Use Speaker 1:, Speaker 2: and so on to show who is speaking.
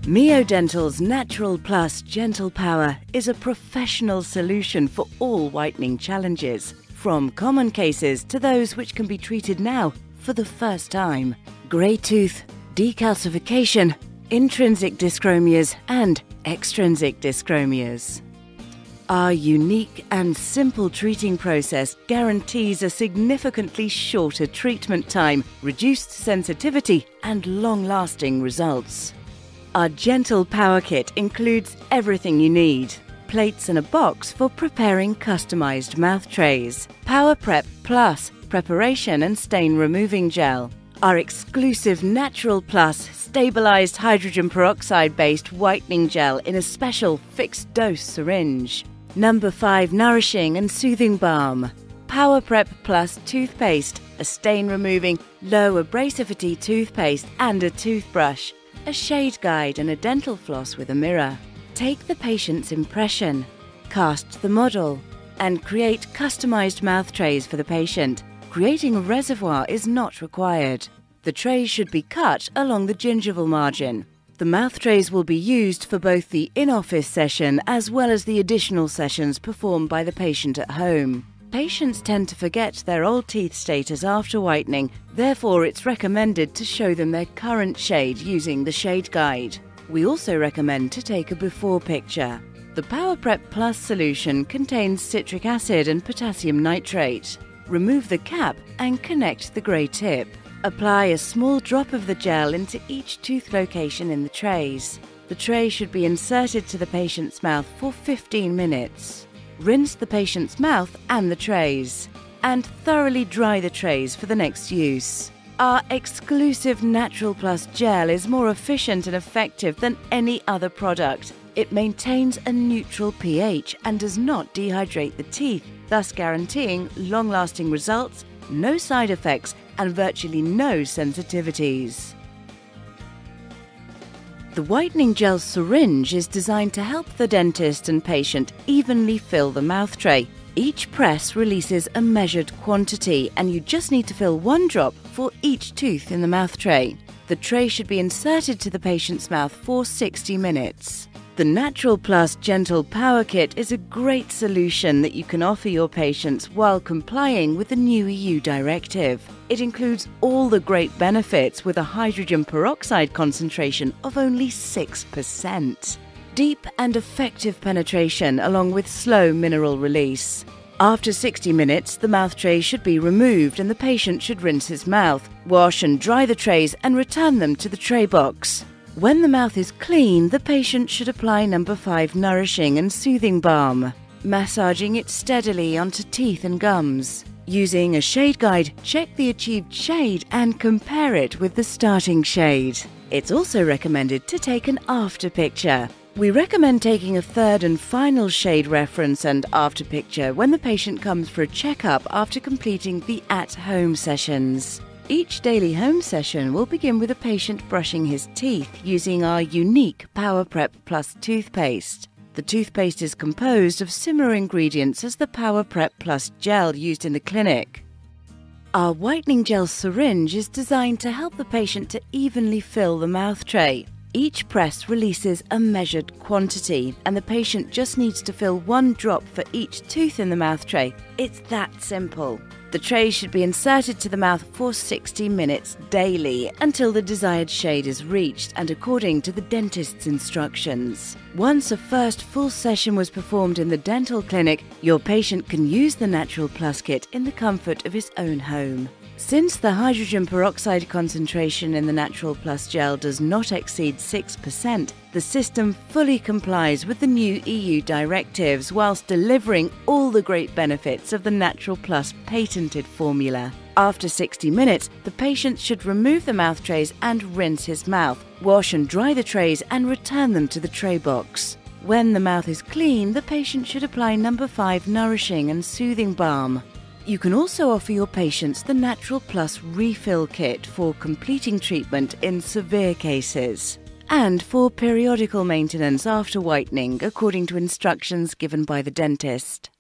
Speaker 1: Meodental's Natural Plus Gentle Power is a professional solution for all whitening challenges, from common cases to those which can be treated now for the first time. Grey tooth, decalcification, intrinsic dyschromias and extrinsic dyschromias. Our unique and simple treating process guarantees a significantly shorter treatment time, reduced sensitivity and long-lasting results. Our Gentle Power Kit includes everything you need. Plates and a box for preparing customized mouth trays. Powerprep Plus preparation and stain removing gel. Our exclusive Natural Plus stabilized hydrogen peroxide based whitening gel in a special fixed dose syringe. Number 5 nourishing and soothing balm. Powerprep Plus toothpaste, a stain removing low abrasivity toothpaste and a toothbrush. A shade guide and a dental floss with a mirror. Take the patient's impression, cast the model, and create customized mouth trays for the patient. Creating a reservoir is not required. The trays should be cut along the gingival margin. The mouth trays will be used for both the in-office session as well as the additional sessions performed by the patient at home. Patients tend to forget their old teeth status after whitening, therefore it's recommended to show them their current shade using the shade guide. We also recommend to take a before picture. The Powerprep Plus solution contains citric acid and potassium nitrate. Remove the cap and connect the grey tip. Apply a small drop of the gel into each tooth location in the trays. The tray should be inserted to the patient's mouth for 15 minutes. Rinse the patient's mouth and the trays, and thoroughly dry the trays for the next use. Our exclusive Natural Plus gel is more efficient and effective than any other product. It maintains a neutral pH and does not dehydrate the teeth, thus guaranteeing long-lasting results, no side effects, and virtually no sensitivities. The whitening gel syringe is designed to help the dentist and patient evenly fill the mouth tray. Each press releases a measured quantity, and you just need to fill one drop for each tooth in the mouth tray. The tray should be inserted to the patient's mouth for 60 minutes. The Natural Plus Gentle Power Kit is a great solution that you can offer your patients while complying with the new EU directive. It includes all the great benefits with a hydrogen peroxide concentration of only 6%. Deep and effective penetration along with slow mineral release. After 60 minutes, the mouth tray should be removed and the patient should rinse his mouth, wash and dry the trays and return them to the tray box. When the mouth is clean, the patient should apply number 5 nourishing and soothing balm, massaging it steadily onto teeth and gums. Using a shade guide, check the achieved shade and compare it with the starting shade. It's also recommended to take an after picture. We recommend taking a third and final shade reference and after picture when the patient comes for a checkup after completing the at-home sessions. Each daily home session will begin with a patient brushing his teeth using our unique Powerprep Plus toothpaste. The toothpaste is composed of similar ingredients as the Powerprep Plus gel used in the clinic. Our whitening gel syringe is designed to help the patient to evenly fill the mouth tray. Each press releases a measured quantity, and the patient just needs to fill one drop for each tooth in the mouth tray. It's that simple. The tray should be inserted to the mouth for 60 minutes daily until the desired shade is reached and according to the dentist's instructions. Once a first full session was performed in the dental clinic, your patient can use the Natural Plus kit in the comfort of his own home. Since the hydrogen peroxide concentration in the Natural Plus gel does not exceed 6%, the system fully complies with the new EU directives whilst delivering all the great benefits of the Natural Plus patented formula. After 60 minutes, the patient should remove the mouth trays and rinse his mouth, wash and dry the trays and return them to the tray box. When the mouth is clean, the patient should apply number 5 nourishing and soothing balm. You can also offer your patients the Natural Plus refill kit for completing treatment in severe cases and for periodical maintenance after whitening according to instructions given by the dentist.